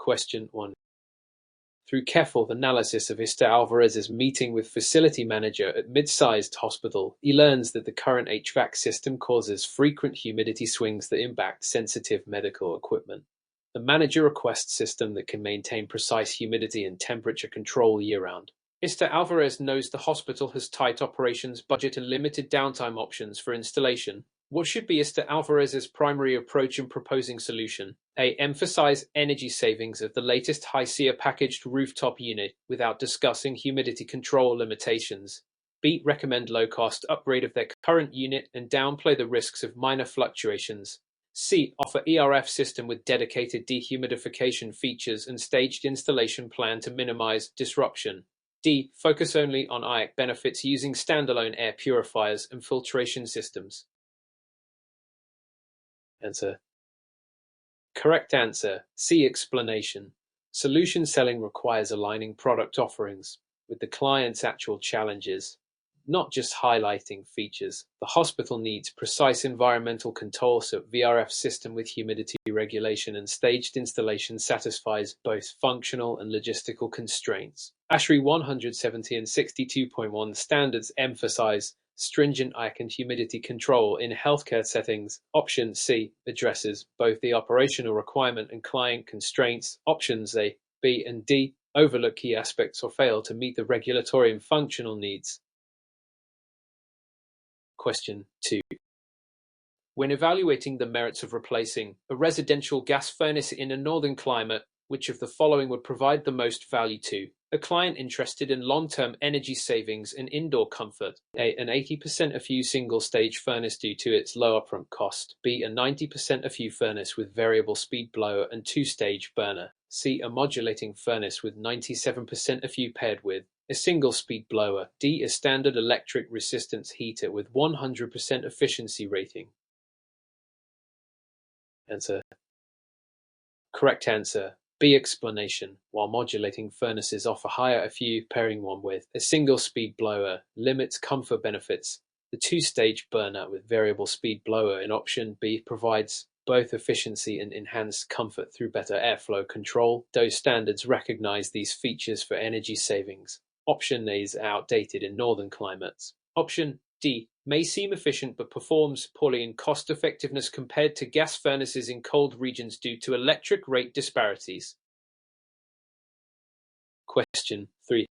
Question 1. Through careful analysis of Mr. Alvarez's meeting with facility manager at mid-sized hospital, he learns that the current HVAC system causes frequent humidity swings that impact sensitive medical equipment. The manager requests a system that can maintain precise humidity and temperature control year-round. Mr. Alvarez knows the hospital has tight operations budget and limited downtime options for installation. What should be Mr. Alvarez's primary approach in proposing solution? A. Emphasize energy savings of the latest HVACR packaged rooftop unit without discussing humidity control limitations. B. Recommend low-cost upgrade of their current unit and downplay the risks of minor fluctuations. C. Offer ERF system with dedicated dehumidification features and staged installation plan to minimize disruption. D. Focus only on IAC benefits using standalone air purifiers and filtration systems. Answer. Correct answer. C. Explanation. Solution selling requires aligning product offerings with the client's actual challenges, not just highlighting features. The hospital needs precise environmental control, so VRF system with humidity regulation and staged installation satisfies both functional and logistical constraints. ASHRAE 170 and 62.1 standards emphasize stringent IAC and humidity control in healthcare settings. Option C addresses both the operational requirement and client constraints. Options A, B, and D overlook key aspects or fail to meet the regulatory and functional needs. Question 2. When evaluating the merits of replacing a residential gas furnace in a northern climate, which of the following would provide the most value to a client interested in long-term energy savings and indoor comfort? A. An 80% AFU single-stage furnace due to its low upfront cost. B. A 90% AFU furnace with variable speed blower and two-stage burner. C. A modulating furnace with 97% AFU paired with a single-speed blower. D. A standard electric resistance heater with 100% efficiency rating. Answer. Correct answer. B. Explanation. While modulating furnaces offer higher AFU, pairing one with a single-speed blower limits comfort benefits. The two-stage burner with variable speed blower in option B provides both efficiency and enhanced comfort through better airflow control. Those standards recognize these features for energy savings. Option A is outdated in northern climates. Option D may seem efficient but performs poorly in cost-effectiveness compared to gas furnaces in cold regions due to electric rate disparities. Question 3.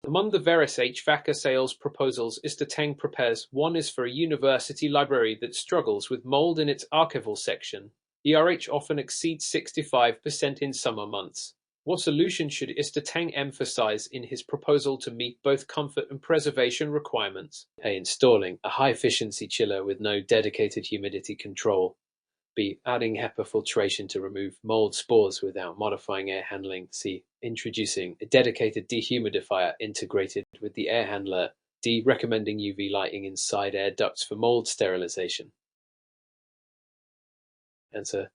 Among the various HVACR sales proposals Mr. Tang prepares, one is for a university library that struggles with mold in its archival section. ERH often exceeds 65% in summer months. What solution should Mr. Tang emphasize in his proposal to meet both comfort and preservation requirements? A. Installing a high-efficiency chiller with no dedicated humidity control. B. Adding HEPA filtration to remove mold spores without modifying air handling. C. Introducing a dedicated dehumidifier integrated with the air handler. D. Recommending UV lighting inside air ducts for mold sterilization. Answer.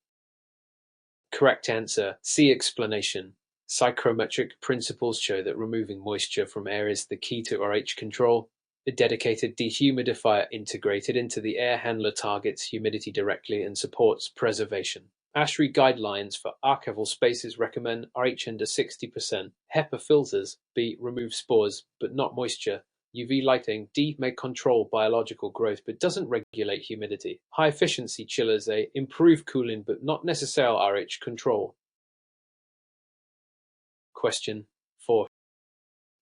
Correct answer. C. Explanation. Psychrometric principles show that removing moisture from air is the key to RH control. A dedicated dehumidifier integrated into the air handler targets humidity directly and supports preservation. ASHRAE guidelines for archival spaces recommend RH under 60%. HEPA filters. B. Remove spores, but not moisture. UV lighting. D. May control biological growth, but doesn't regulate humidity. High-efficiency chillers. A. Improve cooling, but not necessarily RH control. Question 4.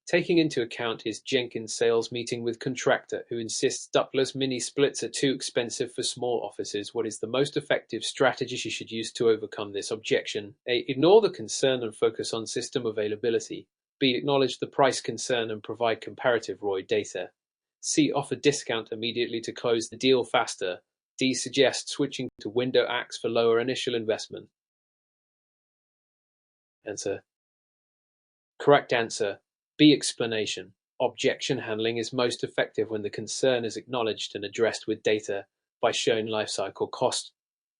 Taking into account his Jenkins sales meeting with contractor who insists ductless mini splits are too expensive for small offices, what is the most effective strategy she should use to overcome this objection? A. Ignore the concern and focus on system availability. B. Acknowledge the price concern and provide comparative ROI data. C. Offer discount immediately to close the deal faster. D. Suggest switching to window acts for lower initial investment. Answer. Correct answer. B. Explanation. Objection handling is most effective when the concern is acknowledged and addressed with data by showing lifecycle cost,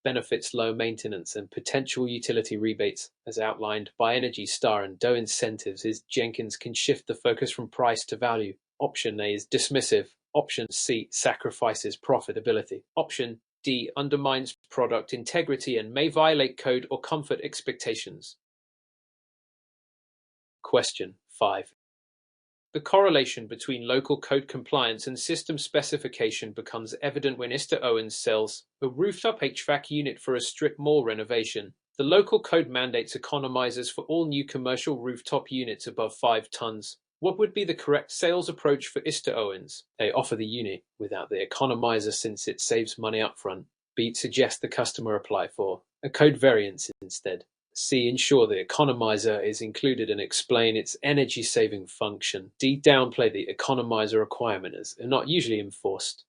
benefits, low maintenance, and potential utility rebates, as outlined by Energy Star and Doe incentives. Is Jenkins can shift the focus from price to value. Option A is dismissive. Option C sacrifices profitability. Option D undermines product integrity and may violate code or comfort expectations. Question 5. The correlation between local code compliance and system specification becomes evident when Mr. Owens sells a rooftop HVAC unit for a strip mall renovation. The local code mandates economizers for all new commercial rooftop units above 5 tons. What would be the correct sales approach for Mr. Owens? A. Offer the unit without the economizer since it saves money upfront. B. Suggest the customer apply for a code variance instead. C. Ensure the economizer is included and explain its energy-saving function. D. Downplay the economizer requirement as not usually enforced.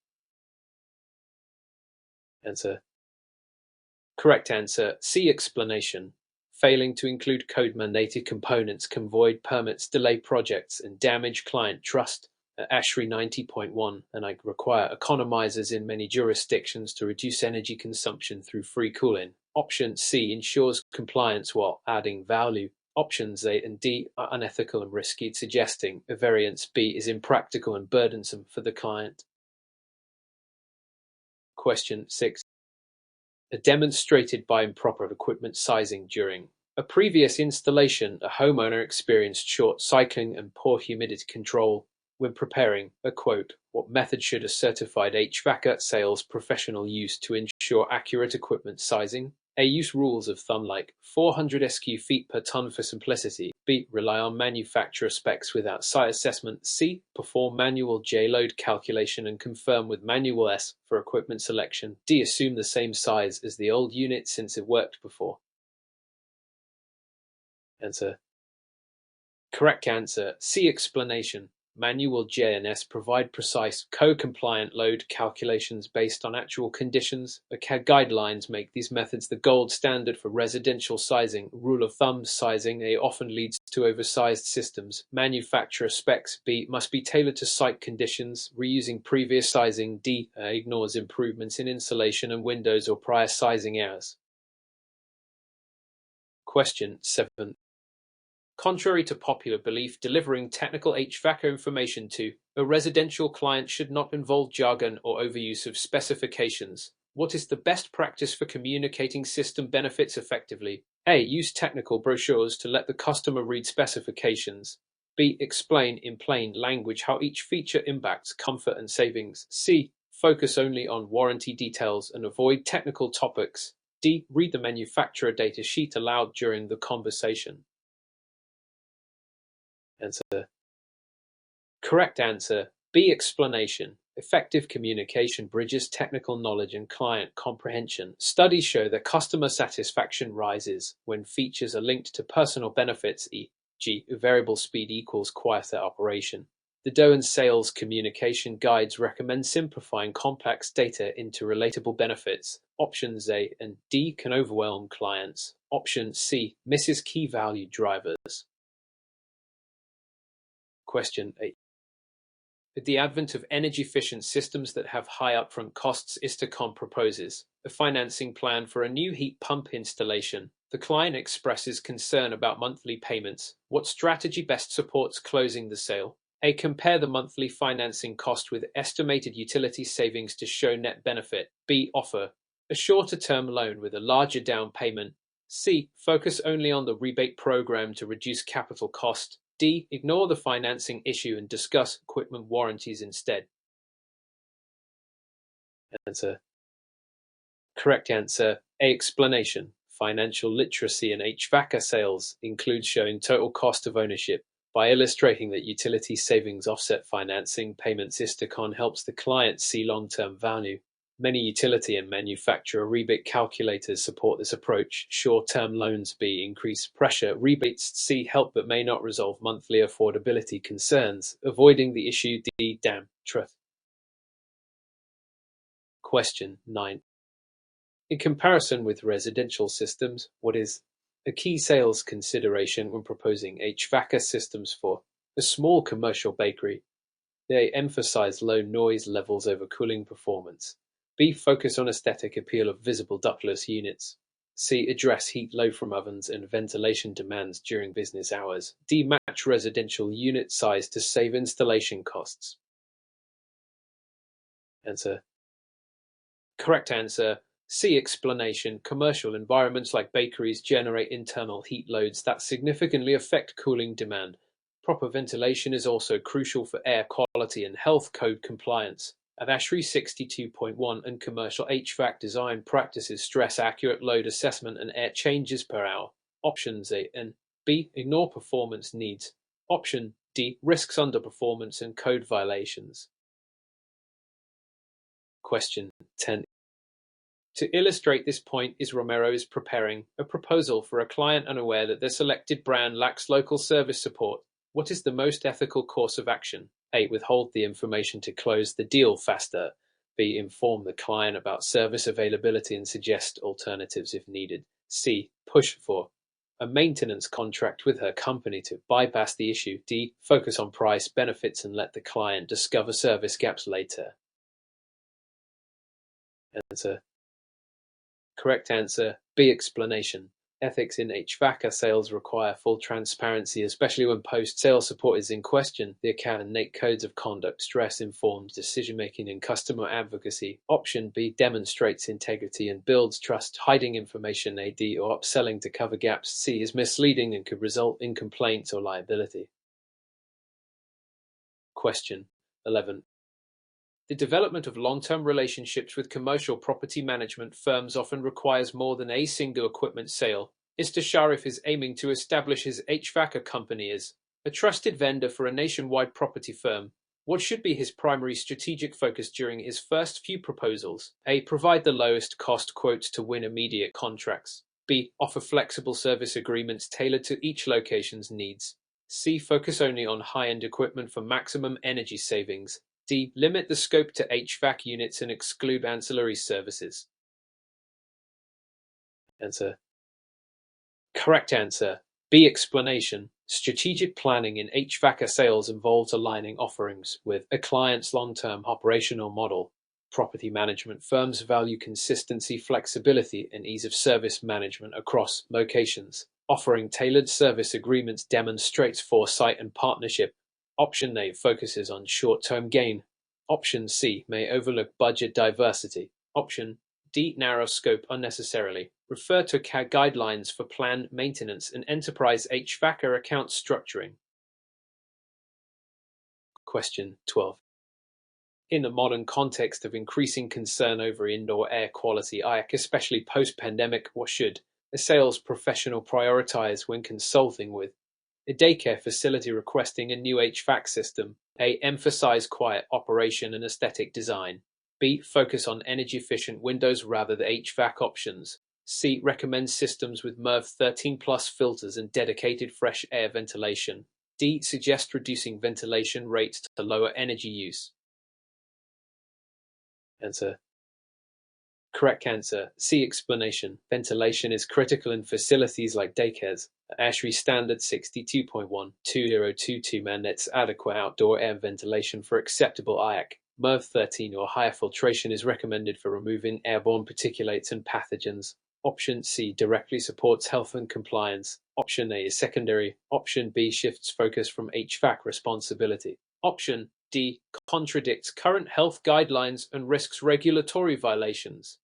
Answer. Correct answer. C. Explanation. Failing to include code-mandated components can void permits, delay projects, and damage client trust. ASHRAE 90.1, and I require economizers in many jurisdictions to reduce energy consumption through free cooling. Option C ensures compliance while adding value. Options A and D are unethical and risky, suggesting a variance B is impractical and burdensome for the client. Question 6. Demonstrated by improper equipment sizing during a previous installation, a homeowner experienced short cycling and poor humidity control. When preparing a quote, what method should a certified HVACR sales professional use to ensure accurate equipment sizing? A. Use rules of thumb like 400 SQ feet per ton for simplicity. B. Rely on manufacturer specs without site assessment. C. Perform manual J-load calculation and confirm with manual S for equipment selection. D. Assume the same size as the old unit since it worked before. Answer. Correct answer. C. Explanation. Manual J and S provide precise, co-compliant load calculations based on actual conditions. The CAD guidelines make these methods the gold standard for residential sizing. Rule of thumb sizing A often leads to oversized systems. Manufacturer specs B must be tailored to site conditions. Reusing previous sizing D ignores improvements in insulation and windows or prior sizing errors. Question 7. Contrary to popular belief, delivering technical HVAC information to a residential client should not involve jargon or overuse of specifications. What is the best practice for communicating system benefits effectively? A. Use technical brochures to let the customer read specifications. B. Explain in plain language how each feature impacts comfort and savings. C. Focus only on warranty details and avoid technical topics. D. Read the manufacturer data sheet aloud during the conversation. Answer. Correct answer. B. Explanation. Effective communication bridges technical knowledge and client comprehension. Studies show that customer satisfaction rises when features are linked to personal benefits, e.g., variable speed equals quieter operation. The Doan Sales Communication Guides recommend simplifying complex data into relatable benefits. Options A and D can overwhelm clients. Option C misses key value drivers. Question 8. With the advent of energy-efficient systems that have high upfront costs, Istacon proposes a financing plan for a new heat pump installation. The client expresses concern about monthly payments. What strategy best supports closing the sale? A. Compare the monthly financing cost with estimated utility savings to show net benefit. B. Offer a shorter-term loan with a larger down payment. C. Focus only on the rebate program to reduce capital cost. D. Ignore the financing issue and discuss equipment warranties instead. Answer. Correct answer. A. Explanation. Financial literacy in HVACR sales includes showing total cost of ownership. By illustrating that utility savings offset financing payments, Istacon helps the client see long-term value. Many utility and manufacturer rebate calculators support this approach. Short-term loans B. Increase pressure. Rebates C. Help but may not resolve monthly affordability concerns. Avoiding the issue D. Damn truth. Question 9. In comparison with residential systems, what is a key sales consideration when proposing HVACR systems for a small commercial bakery? They emphasize low noise levels over cooling performance. B. Focus on aesthetic appeal of visible ductless units. C. Address heat load from ovens and ventilation demands during business hours. D. Match residential unit size to save installation costs. Answer. Correct answer. See explanation. Commercial environments like bakeries generate internal heat loads that significantly affect cooling demand. Proper ventilation is also crucial for air quality and health code compliance. ASHRAE 62.1 and commercial HVAC design practices stress accurate load assessment and air changes per hour. Options A and B. Ignore performance needs. Option D. Risks underperformance and code violations. Question 10. To illustrate this point, Romero is preparing a proposal for a client unaware that their selected brand lacks local service support. What is the most ethical course of action? A. Withhold the information to close the deal faster. B. Inform the client about service availability and suggest alternatives if needed. C. Push for a maintenance contract with her company to bypass the issue. D. Focus on price, benefits, and let the client discover service gaps later. Answer. Correct answer, B. Explanation. Ethics in HVACR sales require full transparency, especially when post-sale support is in question. The account and innate codes of conduct stress informed decision-making and customer advocacy. Option B demonstrates integrity and builds trust. Hiding information, AD, or upselling to cover gaps, C, is misleading and could result in complaints or liability. Question 11. The development of long-term relationships with commercial property management firms often requires more than a single equipment sale. Mr. Sharif is aiming to establish his HVACR company as a trusted vendor for a nationwide property firm. What should be his primary strategic focus during his first few proposals? A. Provide the lowest cost quotes to win immediate contracts. B. Offer flexible service agreements tailored to each location's needs. C. Focus only on high-end equipment for maximum energy savings. D. Limit the scope to HVAC units and exclude ancillary services. Answer. Correct answer. B. Explanation. Strategic planning in HVAC sales involves aligning offerings with a client's long-term operational model. Property management firms value consistency, flexibility, and ease of service management across locations. Offering tailored service agreements demonstrates foresight and partnership. Option A focuses on short-term gain. Option C may overlook budget diversity. Option D narrow scope unnecessarily. Refer to CAG guidelines for planned maintenance and enterprise HVACR account structuring. Question 12. In the modern context of increasing concern over indoor air quality, especially post-pandemic, what should a sales professional prioritize when consulting with a daycare facility requesting a new HVAC system? A. Emphasize quiet operation and aesthetic design. B. Focus on energy-efficient windows rather than HVAC options. C. Recommend systems with MERV 13 plus filters and dedicated fresh air ventilation. D. Suggest reducing ventilation rates to lower energy use. Answer. Correct answer. C. Explanation. Ventilation is critical in facilities like daycares. ASHRAE Standard 62.1-2022 mandates adequate outdoor air ventilation for acceptable IAC. MERV 13 or higher filtration is recommended for removing airborne particulates and pathogens. Option C directly supports health and compliance. Option A is secondary. Option B shifts focus from HVAC responsibility. Option D contradicts current health guidelines and risks regulatory violations.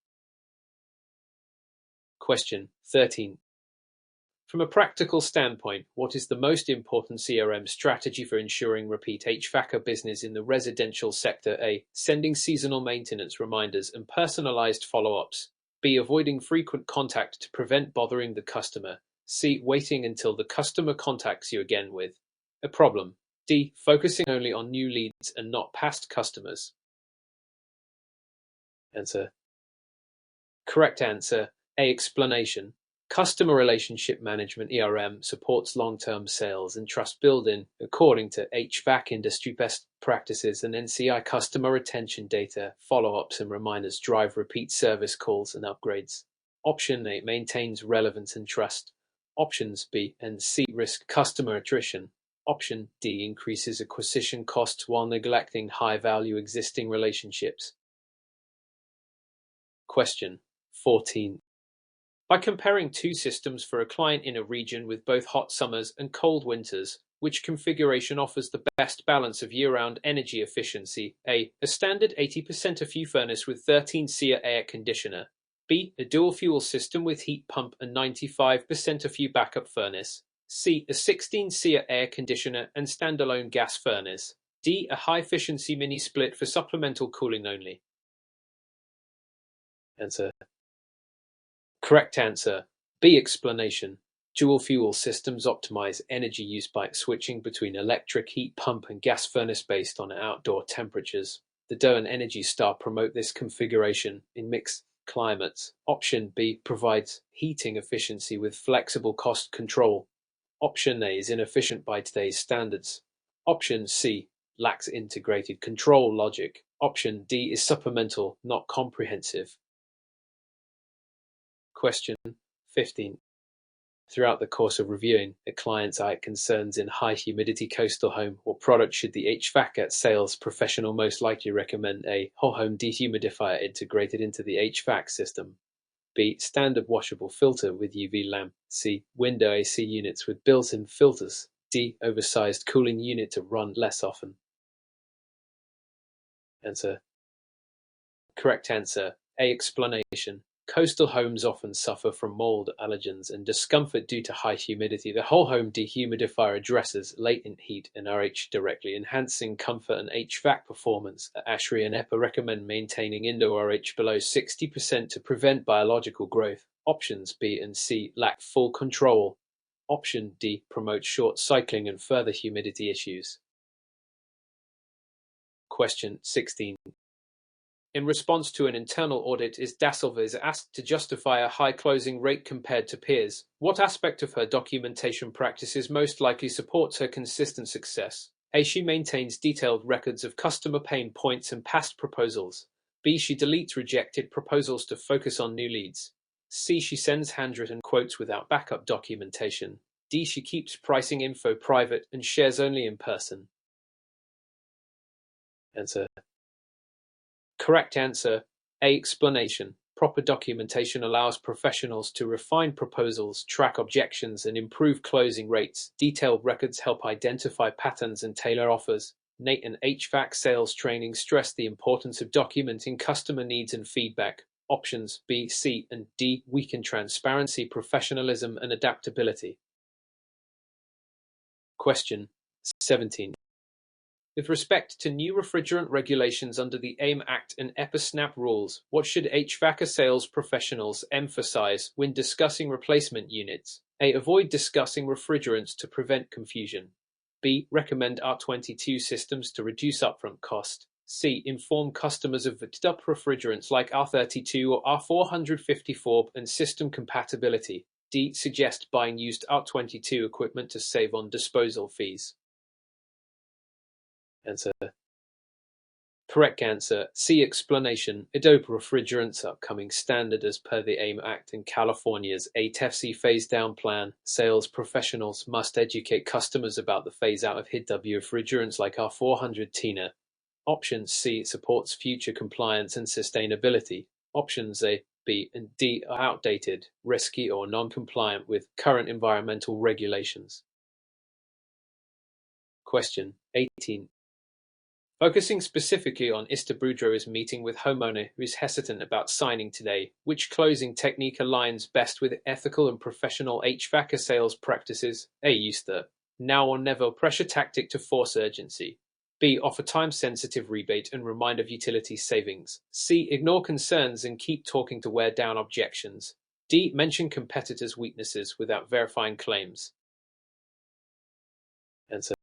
Question 13. From a practical standpoint, what is the most important CRM strategy for ensuring repeat HVACR business in the residential sector? A. Sending seasonal maintenance reminders and personalized follow-ups. B. Avoiding frequent contact to prevent bothering the customer. C. Waiting until the customer contacts you again with a problem. D. Focusing only on new leads and not past customers. Answer. Correct answer. A. Explanation. Customer Relationship Management ERM supports long-term sales and trust building according to HVAC industry best practices and NCI customer retention data. Follow-ups and reminders drive repeat service calls and upgrades. Option A maintains relevance and trust. Options B and C risk customer attrition. Option D increases acquisition costs while neglecting high-value existing relationships. Question 14. By comparing two systems for a client in a region with both hot summers and cold winters, which configuration offers the best balance of year-round energy efficiency? A standard 80% FU furnace with 13 SEER air conditioner. B. A dual-fuel system with heat pump and 95% of backup furnace. C. A 16-SEER air conditioner and standalone gas furnace. D. A high-efficiency mini-split for supplemental cooling only. Answer. Correct answer. B. Explanation. Dual-fuel systems optimize energy use by switching between electric heat pump and gas furnace based on outdoor temperatures. The DOE and Energy Star promote this configuration in mixed climates. Option B provides heating efficiency with flexible cost control. Option A is inefficient by today's standards. Option C lacks integrated control logic. Option D is supplemental, not comprehensive. Question 15. Throughout the course of reviewing a client's concerns in high humidity coastal home, what product should the HVAC sales professional most likely recommend? A. Whole home dehumidifier integrated into the HVAC system. B. Standard washable filter with UV lamp. C. Window AC units with built-in filters. D. Oversized cooling unit to run less often. Answer. Correct answer. A. Explanation. Coastal homes often suffer from mold, allergens, and discomfort due to high humidity. The whole home dehumidifier addresses latent heat and RH directly, enhancing comfort and HVAC performance. ASHRAE and EPA recommend maintaining indoor RH below 60% to prevent biological growth. Options B and C lack full control. Option D promotes short cycling and further humidity issues. Question 16. In response to an internal audit, Da Silva is asked to justify a high closing rate compared to peers. What aspect of her documentation practices most likely supports her consistent success? A. She maintains detailed records of customer pain points and past proposals. B. She deletes rejected proposals to focus on new leads. C. She sends handwritten quotes without backup documentation. D. She keeps pricing info private and shares only in person. Answer. Correct answer. A. Explanation. Proper documentation allows professionals to refine proposals, track objections, and improve closing rates. Detailed records help identify patterns and tailor offers. NATE and HVAC sales training stress the importance of documenting customer needs and feedback. Options B, C, and D weaken transparency, professionalism, and adaptability. Question 17. With respect to new refrigerant regulations under the AIM Act and EPA SNAP rules, what should HVAC sales professionals emphasize when discussing replacement units? A. Avoid discussing refrigerants to prevent confusion. B. Recommend R22 systems to reduce upfront cost. C. Inform customers of VATD refrigerants like R32 or R454 and system compatibility. D. Suggest buying used R22 equipment to save on disposal fees. Answer. Correct answer. C. Explanation. Adobe refrigerants upcoming standard as per the AIM Act and California's ATEFC phase-down plan. Sales professionals must educate customers about the phase-out of HIDW refrigerants like R400 TINA. Option C supports future compliance and sustainability. Options A, B, and D are outdated, risky, or non-compliant with current environmental regulations. Question 18. Focusing specifically on Boudreau's meeting with homeowner who is hesitant about signing today, which closing technique aligns best with ethical and professional HVAC sales practices? A. Use the now or never pressure tactic to force urgency. B. Offer time-sensitive rebate and remind of utility savings. C. Ignore concerns and keep talking to wear down objections. D. Mention competitors' weaknesses without verifying claims. Answer.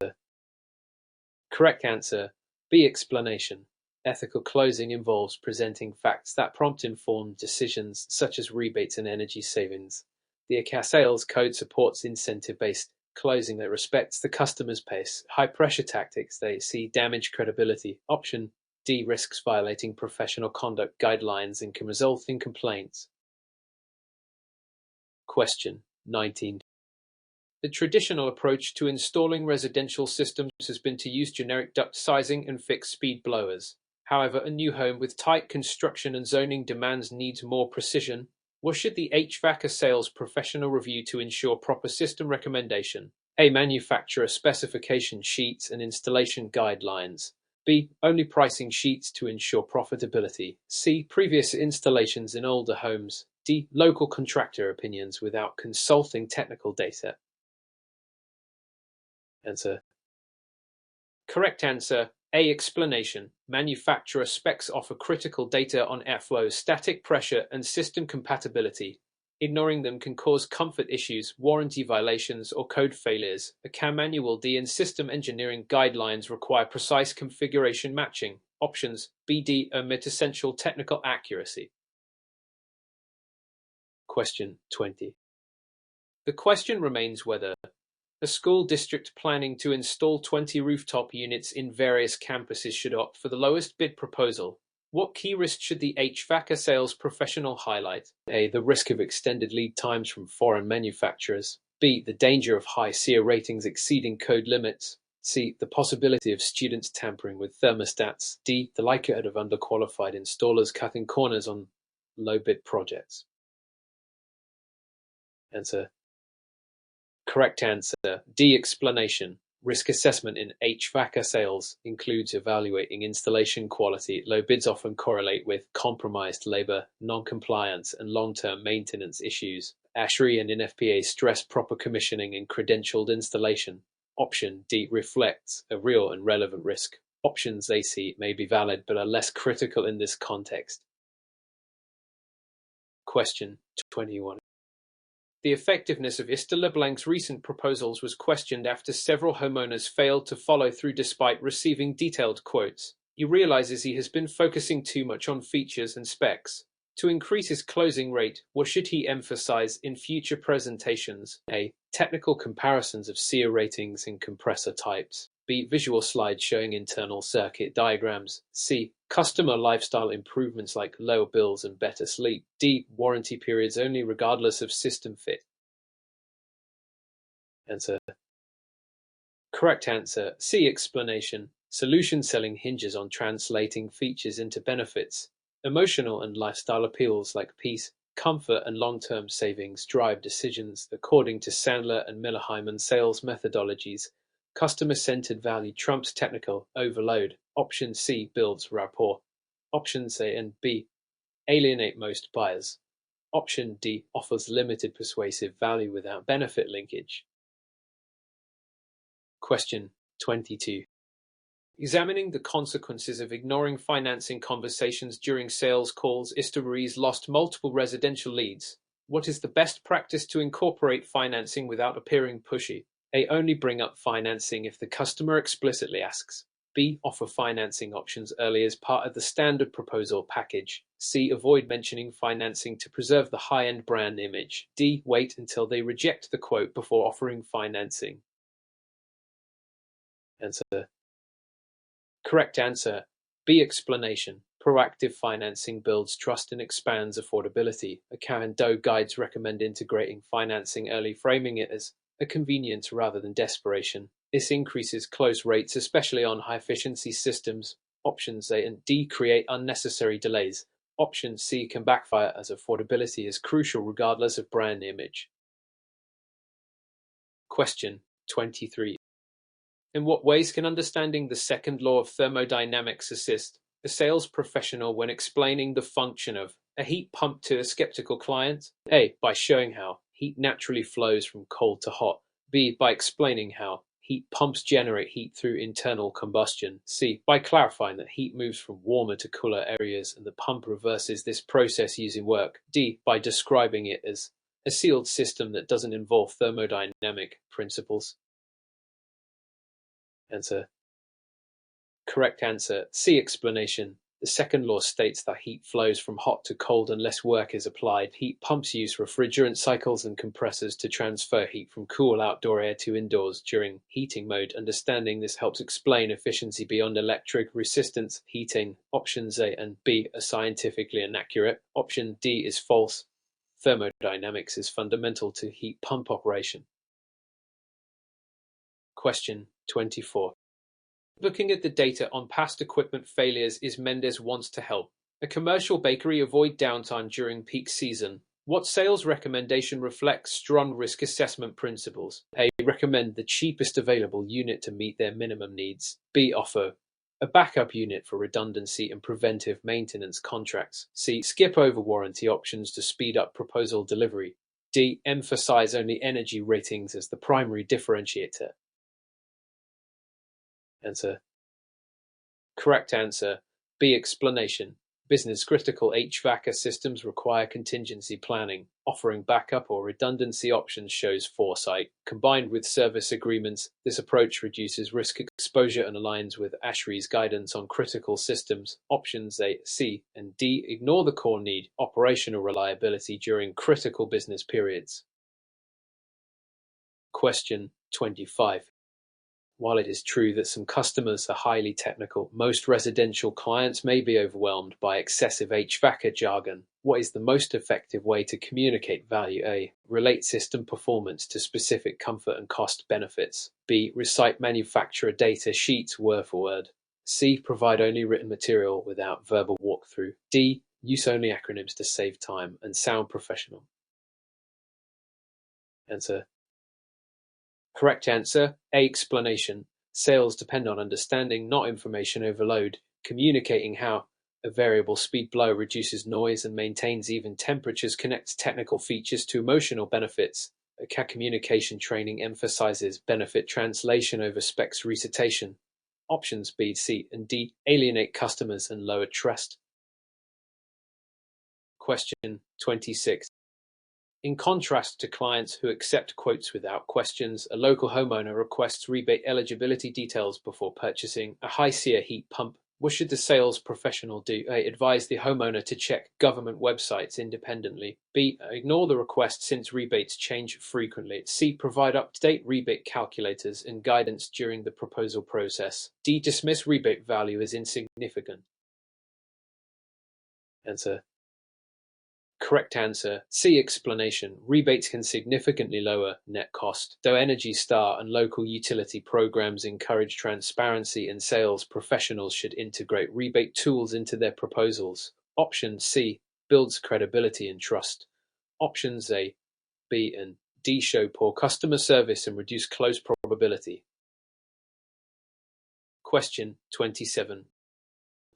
Correct answer. B. Explanation. Ethical closing involves presenting facts that prompt informed decisions, such as rebates and energy savings. The HVAC sales code supports incentive-based closing that respects the customer's pace. High-pressure tactics, they see damage credibility. Option D risks violating professional conduct guidelines and can result in complaints. Question 19. The traditional approach to installing residential systems has been to use generic duct sizing and fixed speed blowers. However, a new home with tight construction and zoning demands needs more precision. What should the HVAC sales professional review to ensure proper system recommendation? A. Manufacturer specification sheets and installation guidelines. B. Only pricing sheets to ensure profitability. C. Previous installations in older homes. D. Local contractor opinions without consulting technical data. Answer. Correct answer. A. Explanation. Manufacturer specs offer critical data on airflow, static pressure, and system compatibility. Ignoring them can cause comfort issues, warranty violations, or code failures. A CAM manual D and system engineering guidelines require precise configuration matching. Options BD omit essential technical accuracy. Question 20. The question remains whether a school district planning to install 20 rooftop units in various campuses should opt for the lowest bid proposal. What key risks should the HVACR sales professional highlight? A. The risk of extended lead times from foreign manufacturers. B. The danger of high SEER ratings exceeding code limits. C. The possibility of students tampering with thermostats. D. The likelihood of underqualified installers cutting corners on low bid projects. Answer. Correct answer. D. Explanation. Risk assessment in HVACR sales includes evaluating installation quality. Low bids often correlate with compromised labor, non-compliance, and long-term maintenance issues. ASHRAE and NFPA stress proper commissioning and credentialed installation. Option D reflects a real and relevant risk. Options AC may be valid but are less critical in this context. Question 21. The effectiveness of Mr. LeBlanc's recent proposals was questioned after several homeowners failed to follow through despite receiving detailed quotes. He realizes he has been focusing too much on features and specs. To increase his closing rate, what should he emphasize in future presentations? A. Technical comparisons of SEER ratings and compressor types. B. Visual slides showing internal circuit diagrams. C. Customer lifestyle improvements like lower bills and better sleep. D. Warranty periods only regardless of system fit. Answer. Correct answer. C. Explanation. Solution selling hinges on translating features into benefits. Emotional and lifestyle appeals like peace, comfort, and long-term savings drive decisions according to Sandler and Miller-Hyman sales methodologies. Customer-centered value trumps technical overload. Option C builds rapport. Options A and B alienate most buyers. Option D offers limited persuasive value without benefit linkage. Question 22. Examining the consequences of ignoring financing conversations during sales calls, Mr. Ruiz lost multiple residential leads. What is the best practice to incorporate financing without appearing pushy? A. Only bring up financing if the customer explicitly asks. B. Offer financing options early as part of the standard proposal package. C. Avoid mentioning financing to preserve the high-end brand image. D. Wait until they reject the quote before offering financing. Answer. Correct answer. B. Explanation. Proactive financing builds trust and expands affordability. A Karen Doe guides recommend integrating financing early, framing it as a convenience rather than desperation. This increases close rates, especially on high-efficiency systems. Options A and D create unnecessary delays. Option C can backfire as affordability is crucial regardless of brand image. Question 23. In what ways can understanding the second law of thermodynamics assist a sales professional when explaining the function of a heat pump to a skeptical client? A. By showing how heat naturally flows from cold to hot. B. By explaining how heat pumps generate heat through internal combustion. C. By clarifying that heat moves from warmer to cooler areas and the pump reverses this process using work. D. By describing it as a sealed system that doesn't involve thermodynamic principles. Answer. Correct answer. C. Explanation. The second law states that heat flows from hot to cold unless work is applied. Heat pumps use refrigerant cycles and compressors to transfer heat from cool outdoor air to indoors during heating mode. Understanding this helps explain efficiency beyond electric resistance heating. Options A and B are scientifically inaccurate. Option D is false. Thermodynamics is fundamental to heat pump operation. Question 24. Looking at the data on past equipment failures, is Mendez wants to help a commercial bakery avoid downtime during peak season. What sales recommendation reflects strong risk assessment principles? A. Recommend the cheapest available unit to meet their minimum needs. B. Offer A backup unit for redundancy and preventive maintenance contracts. C. Skip over warranty options to speed up proposal delivery. D. Emphasize only energy ratings as the primary differentiator. Answer. Correct answer. B. Explanation. Business-critical HVACR systems require contingency planning. Offering backup or redundancy options shows foresight. Combined with service agreements, this approach reduces risk exposure and aligns with ASHRAE's guidance on critical systems. Options A, C, and D ignore the core need, operational reliability during critical business periods. Question 25. While it is true that some customers are highly technical, most residential clients may be overwhelmed by excessive HVACR jargon. What is the most effective way to communicate value? A. Relate system performance to specific comfort and cost benefits. B. Recite manufacturer data sheets word for word. C. Provide only written material without verbal walkthrough. D. Use only acronyms to save time and sound professional. Answer. Correct answer. A. Explanation. Sales depend on understanding, not information overload. Communicating how a variable speed blow reduces noise and maintains even temperatures connects technical features to emotional benefits. CAD communication training emphasizes benefit translation over specs recitation. Options B, C, and D alienate customers and lower trust. Question 26. In contrast to clients who accept quotes without questions, a local homeowner requests rebate eligibility details before purchasing a high SEER heat pump. What should the sales professional do? A. Advise the homeowner to check government websites independently. B. Ignore the request since rebates change frequently. C. Provide up-to-date rebate calculators and guidance during the proposal process. D. Dismiss rebate value as insignificant. Answer. Correct answer. C. Explanation. Rebates can significantly lower net cost. Though Energy Star and local utility programs encourage transparency and sales professionals should integrate rebate tools into their proposals. Option C builds credibility and trust. Options A, B, and D show poor customer service and reduce close probability. Question 27.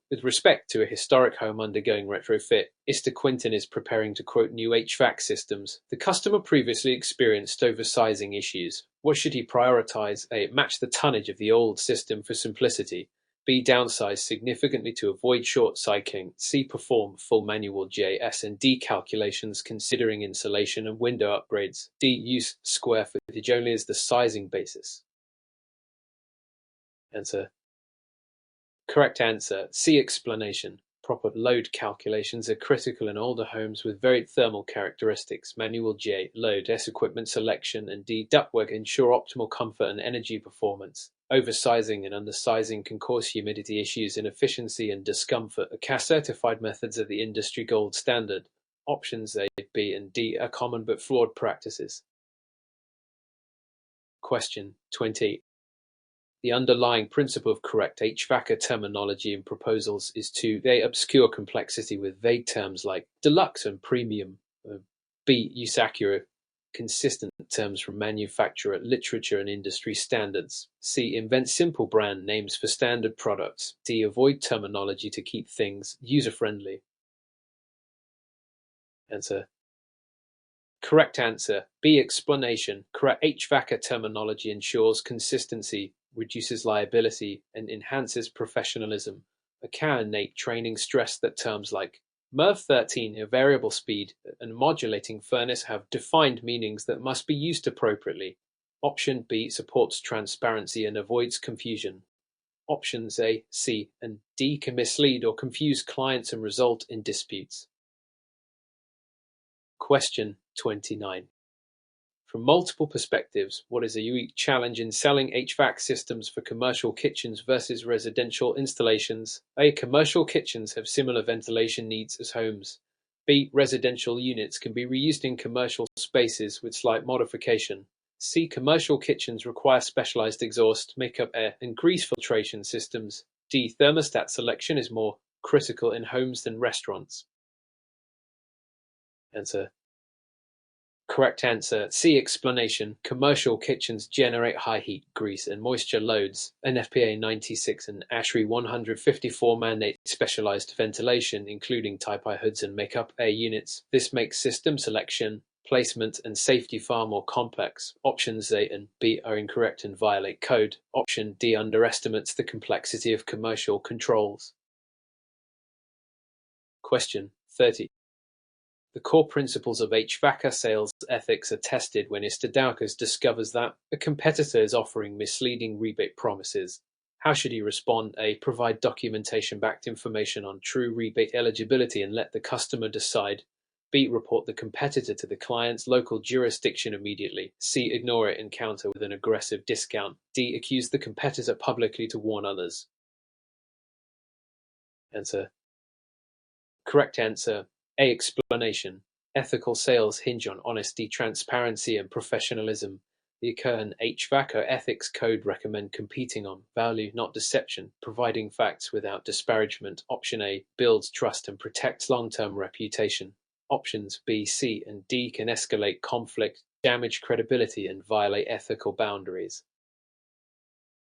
With respect to a historic home undergoing retrofit, Mr. Quinton is preparing to quote new HVAC systems. The customer previously experienced oversizing issues. What should he prioritize? A. Match the tonnage of the old system for simplicity. B. Downsize significantly to avoid short cycling. C. Perform full manual JS and D calculations considering insulation and window upgrades. D. Use square footage only as the sizing basis. Answer. Correct answer. C. Explanation. Proper load calculations are critical in older homes with varied thermal characteristics. Manual J. Load, S. Equipment selection, and D. Ductwork ensure optimal comfort and energy performance. Oversizing and undersizing can cause humidity issues, inefficiency, and discomfort. The CAS-certified methods are the industry gold standard. Options A, B, and D are common but flawed practices. Question 20. The underlying principle of correct HVACR terminology in proposals is to A. Obscure complexity with vague terms like deluxe and premium. B. Use accurate, consistent terms from manufacturer, literature, and industry standards. C. Invent simple brand names for standard products. D. Avoid terminology to keep things user-friendly. Answer. Correct answer. B. Explanation. Correct HVACR terminology ensures consistency, reduces liability, and enhances professionalism. A CAN-NATE training stressed that terms like MERV 13, a variable speed, and modulating furnace have defined meanings that must be used appropriately. Option B supports transparency and avoids confusion. Options A, C, and D can mislead or confuse clients and result in disputes. Question 29. From multiple perspectives, what is a unique challenge in selling HVAC systems for commercial kitchens versus residential installations? A. Commercial kitchens have similar ventilation needs as homes. B. Residential units can be reused in commercial spaces with slight modification. C. Commercial kitchens require specialized exhaust, makeup air, and grease filtration systems. D. Thermostat selection is more critical in homes than restaurants. Answer. Correct answer C. Explanation. Commercial kitchens generate high heat, grease, and moisture loads. NFPA 96 and ASHRAE 154 mandate specialized ventilation, including Type I hoods and make-up air units. This makes system selection, placement, and safety far more complex. Options A and B are incorrect and violate code. Option D underestimates the complexity of commercial controls. Question 30. The core principles of HVACR sales ethics are tested when Istadaukas discovers that a competitor is offering misleading rebate promises. How should he respond? A. Provide documentation-backed information on true rebate eligibility and let the customer decide. B. Report the competitor to the client's local jurisdiction immediately. C. Ignore it and counter with an aggressive discount. D. Accuse the competitor publicly to warn others. Answer. Correct answer A. Explanation. Ethical sales hinge on honesty, transparency, and professionalism. The current HVACR ethics code recommend competing on value, not deception, providing facts without disparagement. Option A builds trust and protects long-term reputation. Options B, C, and D can escalate conflict, damage credibility, and violate ethical boundaries.